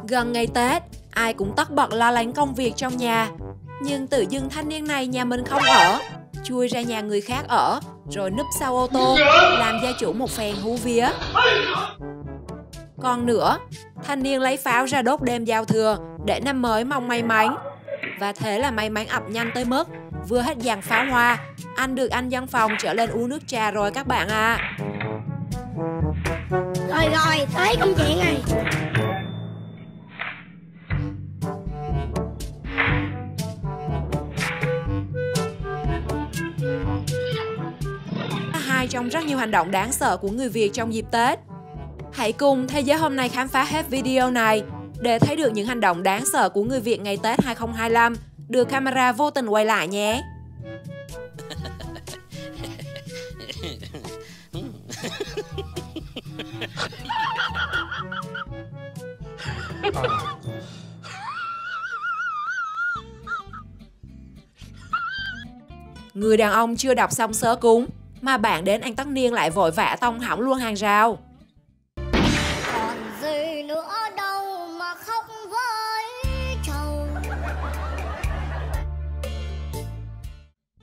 Gần ngày Tết, ai cũng tất bật lo lắng công việc trong nhà. Nhưng tự dưng thanh niên này nhà mình không ở, chui ra nhà người khác ở, rồi núp sau ô tô, làm gia chủ một phen hú vía. Còn nữa, thanh niên lấy pháo ra đốt đêm giao thừa để năm mới mong may mắn. Và thế là may mắn ập nhanh tới mức vừa hết dàn pháo hoa, anh được anh văn phòng trở lên uống nước trà rồi các bạn à. Rồi, tới công chuyện này. Hai trong rất nhiều hành động đáng sợ của người Việt trong dịp Tết. Hãy cùng Thế giới hôm nay khám phá hết video này để thấy được những hành động đáng sợ của người Việt ngày Tết 2025 được camera vô tình quay lại nhé. Người đàn ông chưa đọc xong sớ cúng mà bạn đến ăn tất niên lại vội vã tông hỏng luôn hàng rào. Còn gì nữa đâu mà khóc với chồng.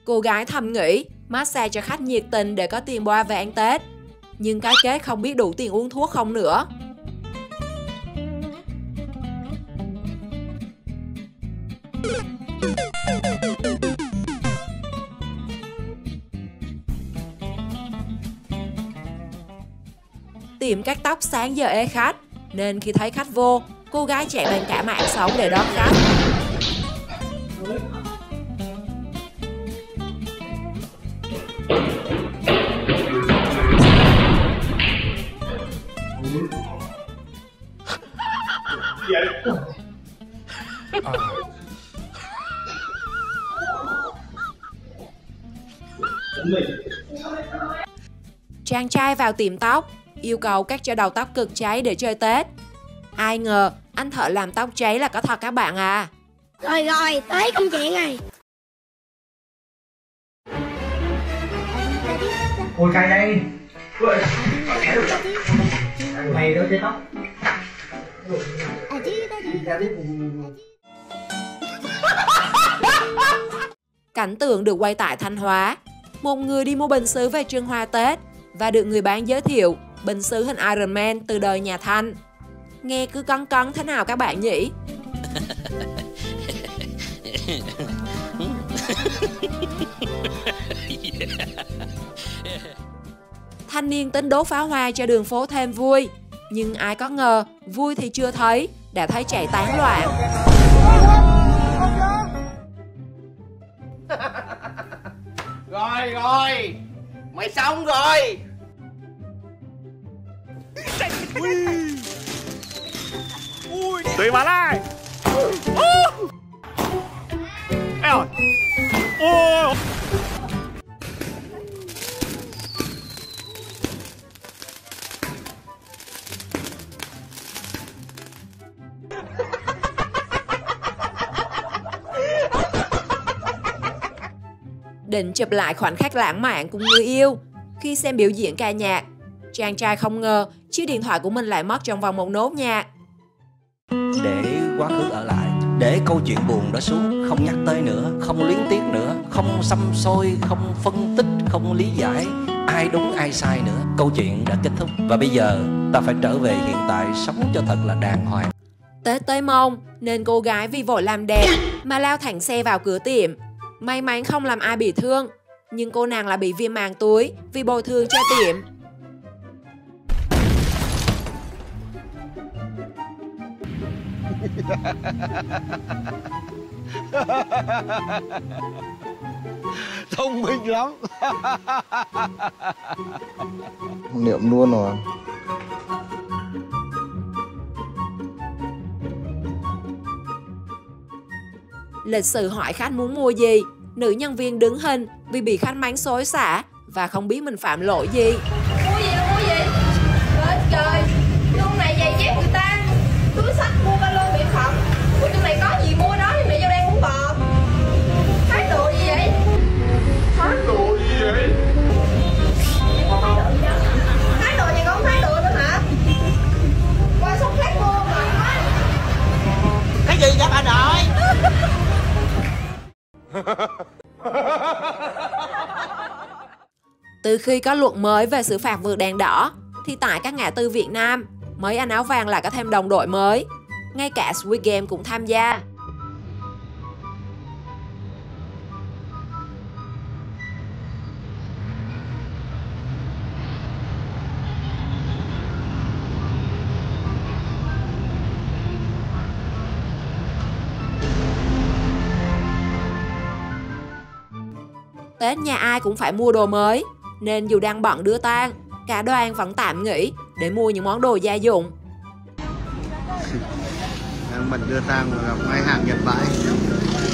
Cô gái thầm nghĩ massage cho khách nhiệt tình để có tiền boa về ăn Tết. Nhưng cái kết không biết đủ tiền uống thuốc không nữa. Tiệm cắt tóc sáng giờ ế khách, nên khi thấy khách vô, cô gái chạy bằng cả mạng sống để đón khách. Chàng trai vào tiệm tóc, yêu cầu cắt cho đầu tóc cực cháy để chơi Tết. Ai ngờ anh thợ làm tóc cháy là có thật các bạn à. Rồi, tới công chuyện này. Ôi cay đây. Mày đâu chơi tóc. Cảnh tượng được quay tại Thanh Hóa. Một người đi mua bình sứ về trưng hoa Tết và được người bán giới thiệu bình sứ hình Iron Man từ đời nhà Thanh. Nghe cứ cấn cấn thế nào các bạn nhỉ? Thanh niên tính đốt pháo hoa cho đường phố thêm vui. Nhưng ai có ngờ, vui thì chưa thấy, đã thấy chạy tán loạn. Rồi, mày xong rồi. Tùy mà lại. Eo. Ôi. Định chụp lại khoảnh khắc lãng mạn cùng người yêu khi xem biểu diễn ca nhạc, chàng trai không ngờ chiếc điện thoại của mình lại mất trong vòng một nốt nhạc. Để quá khứ ở lại, để câu chuyện buồn đó xuống, không nhắc tới nữa, không luyến tiếc nữa, không xăm xôi, không phân tích, không lý giải ai đúng ai sai nữa. Câu chuyện đã kết thúc và bây giờ ta phải trở về hiện tại, sống cho thật là đàng hoàng. Tết tới mông nên cô gái vì vội làm đẹp mà lao thẳng xe vào cửa tiệm. May mắn không làm ai bị thương, nhưng cô nàng lại bị viêm màng túi vì bồi thường cho tiệm. Thông minh lắm. Niệm luôn rồi. Lịch sự hỏi khách muốn mua gì, nữ nhân viên đứng hình vì bị khách mắng xối xả và không biết mình phạm lỗi gì. Mua gì? Lên trời, luôn này giày dép người ta, túi xách mua ba lô mỹ phẩm. Ủa trong này có gì mua đó thì mày vô đây muốn bò. Thái độ gì vậy? Thái độ gì có thái độ nữa hả? Qua sốc khách mua mà. Từ khi có luật mới về xử phạt vượt đèn đỏ, thì tại các ngã tư Việt Nam, mấy anh áo vàng lại có thêm đồng đội mới. Ngay cả Squid Game cũng tham gia. Tết nhà ai cũng phải mua đồ mới, nên dù đang bận đưa tang, cả đoàn vẫn tạm nghỉ để mua những món đồ gia dụng. Mình đưa tang gặp ngay hàng Nhật bãi,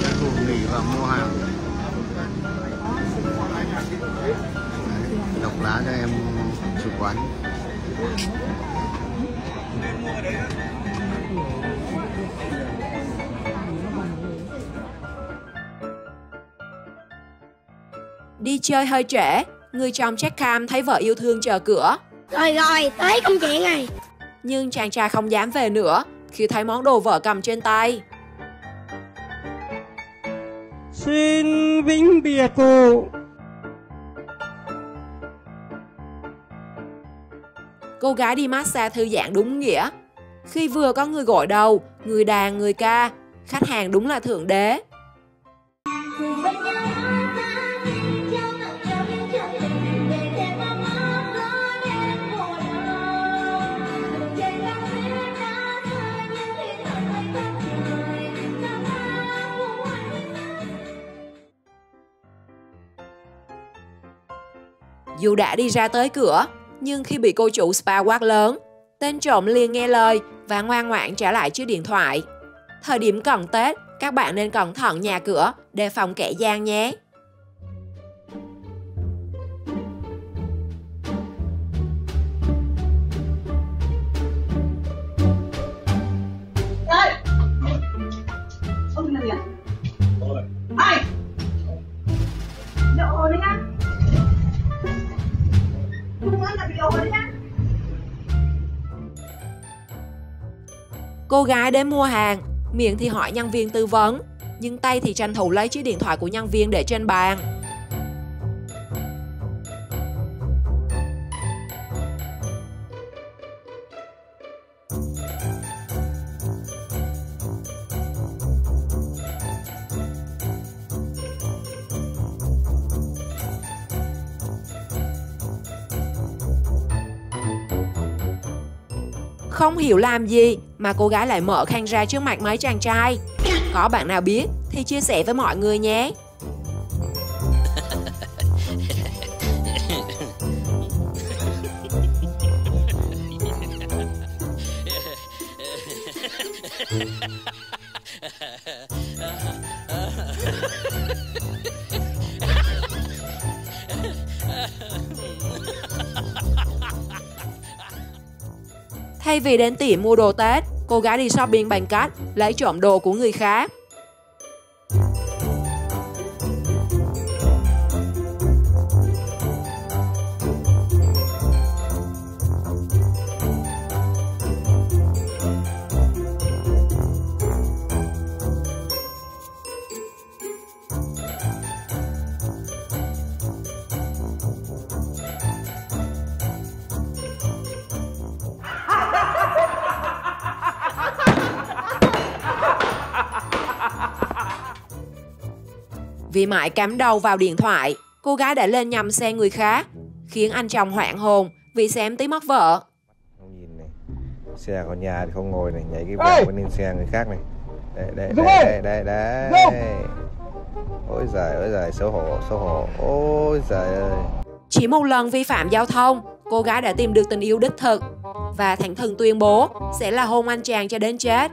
các cụ nghỉ và mua hàng. Đọc lá cho em chủ quán. Đi chơi hơi trễ, người chồng check-cam thấy vợ yêu thương chờ cửa. Rồi tới công chuyện này. Nhưng chàng trai không dám về nữa khi thấy món đồ vợ cầm trên tay. Xin vĩnh biệt cụ. Cô gái đi massage thư giãn đúng nghĩa. Khi vừa có người gội đầu, người đàn, người ca, khách hàng đúng là thượng đế. Dù đã đi ra tới cửa, nhưng khi bị cô chủ spa quát lớn, tên trộm liền nghe lời và ngoan ngoãn trả lại chiếc điện thoại. Thời điểm cận Tết, các bạn nên cẩn thận nhà cửa, đề phòng kẻ gian nhé. Cô gái đến mua hàng, miệng thì hỏi nhân viên tư vấn, nhưng tay thì tranh thủ lấy chiếc điện thoại của nhân viên để trên bàn. Không hiểu làm gì mà cô gái lại mở khăn ra trước mặt mấy chàng trai. Có bạn nào biết thì chia sẻ với mọi người nhé. Thay vì đến tiệm mua đồ Tết, cô gái đi shopping bằng cách lấy trộm đồ của người khác. Vì mãi cắm đầu vào điện thoại, cô gái đã lên nhầm xe người khác, khiến anh chồng hoảng hồn vì xém tí mất vợ. Không nhìn này, xe của nhà thì không ngồi này, nhảy cái vèo lên xe người khác này. Đây. Ôi giời, xấu hổ, ôi giời ơi. Chỉ một lần vi phạm giao thông, cô gái đã tìm được tình yêu đích thực và thẳng thừng tuyên bố sẽ là hôn anh chàng cho đến chết.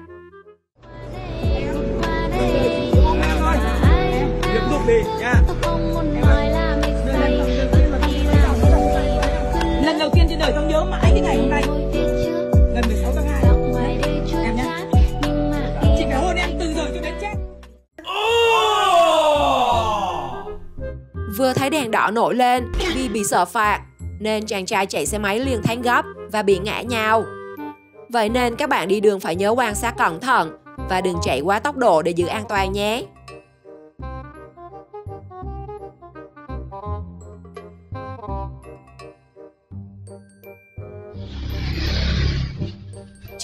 Đi nha. Lần đầu tiên trên đời tao nhớ mãi cái ngày hôm nay. Lần 16 tháng 2 em nhé. Chị phải hôn em từ giờ cho đến chết. Vừa thấy đèn đỏ nổi lên vì bị sợ phạt, nên chàng trai chạy xe máy liền thắng gấp và bị ngã nhào. Vậy nên các bạn đi đường phải nhớ quan sát cẩn thận và đừng chạy quá tốc độ để giữ an toàn nhé.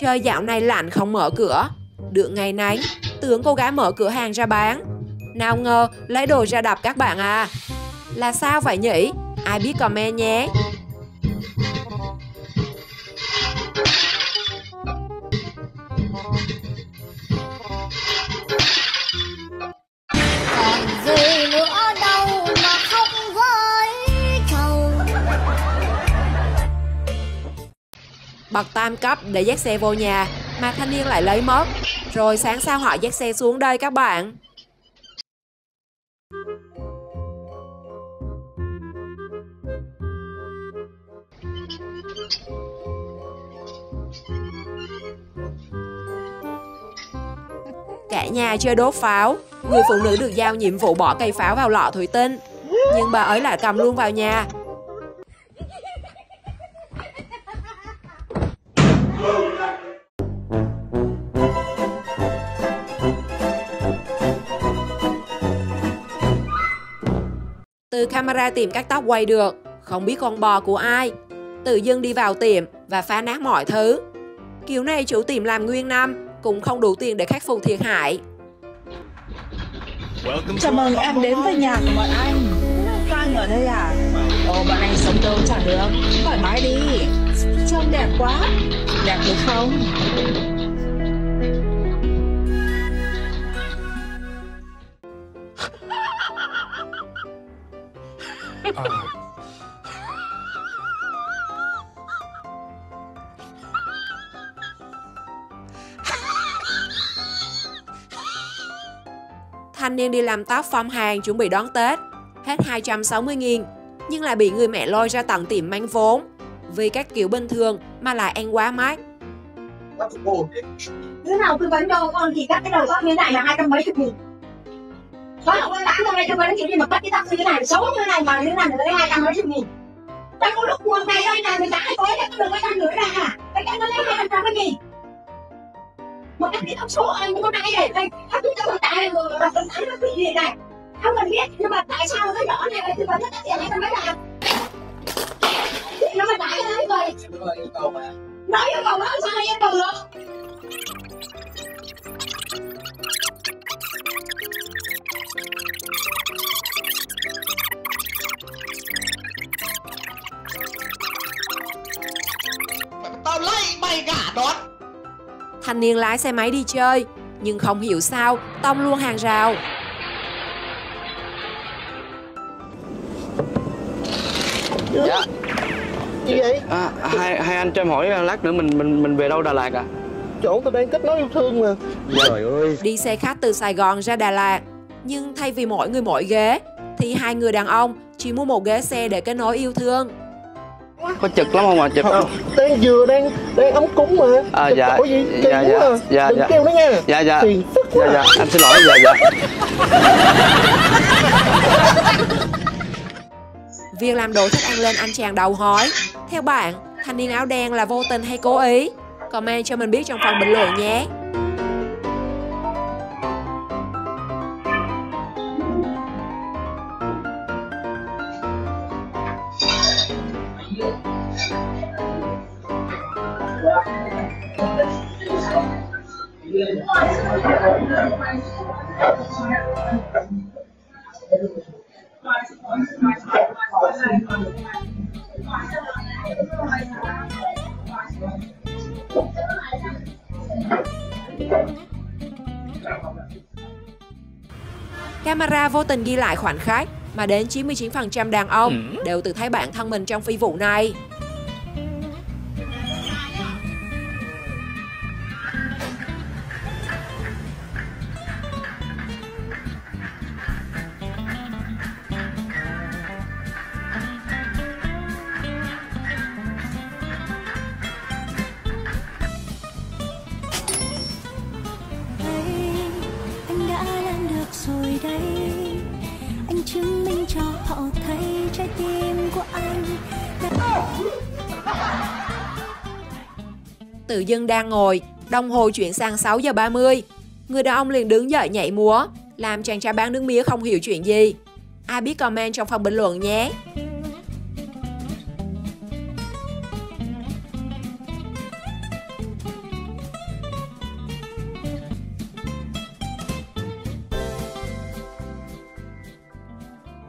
Trời dạo này lạnh không mở cửa. Được ngày nắng, tưởng cô gái mở cửa hàng ra bán. Nào ngờ lấy đồ ra đập các bạn à. Là sao vậy nhỉ? Ai biết comment nhé. Còn gì nữa đâu mà khóc với chồng. Bật tam cấp để dắt xe vô nhà mà thanh niên lại lấy mất. Rồi sáng sau họ dắt xe xuống đây các bạn. Cả nhà chơi đốt pháo. Người phụ nữ được giao nhiệm vụ bỏ cây pháo vào lọ thủy tinh, nhưng bà ấy lại cầm luôn vào nhà. Từ camera tiệm cắt tóc quay được, không biết con bò của ai, tự dưng đi vào tiệm và phá nát mọi thứ. Kiểu này chủ tiệm làm nguyên năm cũng không đủ tiền để khắc phục thiệt hại. Chào mừng em đến với nhà của bọn anh. Các anh ở đây à? Ồ, bọn anh sống đâu chẳng được. Thoải mái đi. Trông đẹp quá. Đẹp được không? Thanh niên đi làm tóc phong hàng chuẩn bị đón Tết, hết 260.000, nhưng lại bị người mẹ lôi ra tận tiệm mang vốn. Vì các kiểu bình thường mà lại ăn quá mát. Đứa nào tư vấn cho con thì cắt cái đầu tóc như thế này là 270.000. Có không có bán cho đây tư vấn kiểu gì mà cắt cái tóc như thế này, xấu như thế này mà như thế này là lấy 270.000. Tại có lúc buồn này đây này người ta có cái đường cái răng nữa ra, cái nó lấy 270.000. Một cái tóc số anh có này này, đây, các thứ cho tại rồi là con thấy nó bị gì này. Không cần biết, nhưng mà tại sao cái nhỏ này tư vấn nó tiền hay tao mới làm? Nó mà tại cái đấy vậy. Nói yêu cầu nó sao yêu cầu nó? Tao lấy mày cả đón. Thanh niên lái xe máy đi chơi, nhưng không hiểu sao tông luôn hàng rào. Dạ. Gì vậy? Hai anh cho em hỏi lát nữa mình về đâu Đà Lạt à? Chỗ tôi đang kết nối yêu thương mà. Trời ơi. Đi xe khách từ Sài Gòn ra Đà Lạt, nhưng thay vì mỗi người mỗi ghế thì hai người đàn ông chỉ mua một ghế xe để kết nối yêu thương. Có chực lắm không ạ? Chực không? Đang đang ấm cúng mà. Dạ. Có gì? Dạ. Đừng kêu nó nha. Dạ. Phiền phức quá. Dạ. Anh xin lỗi. Dạ. Việc làm đồ thức ăn lên anh chàng đầu hói. Theo bạn, thanh niên áo đen là vô tình hay cố ý? Comment cho mình biết trong phần bình luận nhé. Camera vô tình ghi lại khoảnh khắc mà đến 99% đàn ông đều tự thấy bản thân mình trong phi vụ này. Rồi đây anh chứng minh cho họ thấy trái tim của anh Tự dưng đang ngồi, đồng hồ chuyển sang 6 giờ 30. Người đàn ông liền đứng dậy nhảy múa, làm chàng trai bán nước mía không hiểu chuyện gì. Ai biết comment trong phần bình luận nhé.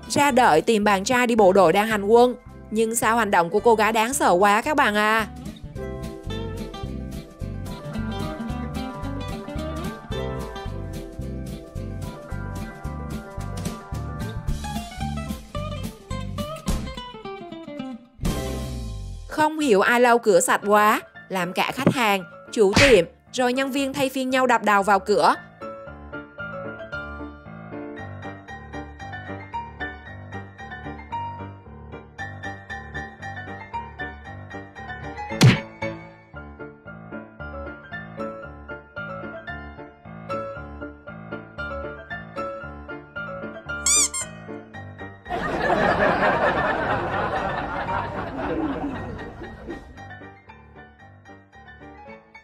ra đợi tìm bạn trai đi bộ đội đang hành quân. Nhưng sao hành động của cô gái đáng sợ quá các bạn à. Không hiểu ai lau cửa sạch quá, làm cả khách hàng, chủ tiệm, rồi nhân viên thay phiên nhau đập đầu vào cửa.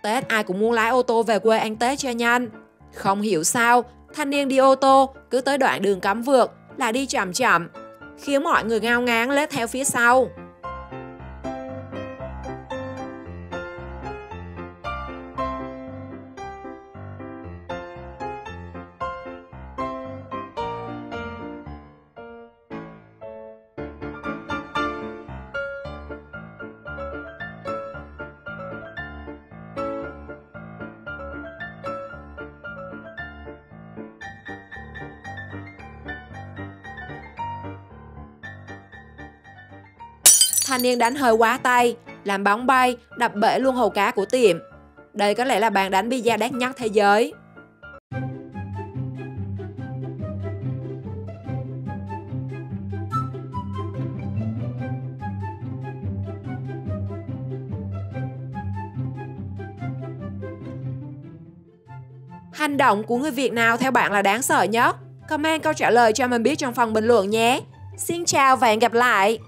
Tết ai cũng muốn lái ô tô về quê ăn Tết cho nhanh. Không hiểu sao, thanh niên đi ô tô cứ tới đoạn đường cấm vượt là đi chậm chậm, khiến mọi người ngao ngán lết theo phía sau. Thanh niên đánh hơi quá tay, làm bóng bay, đập bể luôn hồ cá của tiệm. Đây có lẽ là bàn đánh pizza đắt nhất thế giới. Hành động của người Việt nào theo bạn là đáng sợ nhất? Comment câu trả lời cho mình biết trong phần bình luận nhé. Xin chào và hẹn gặp lại!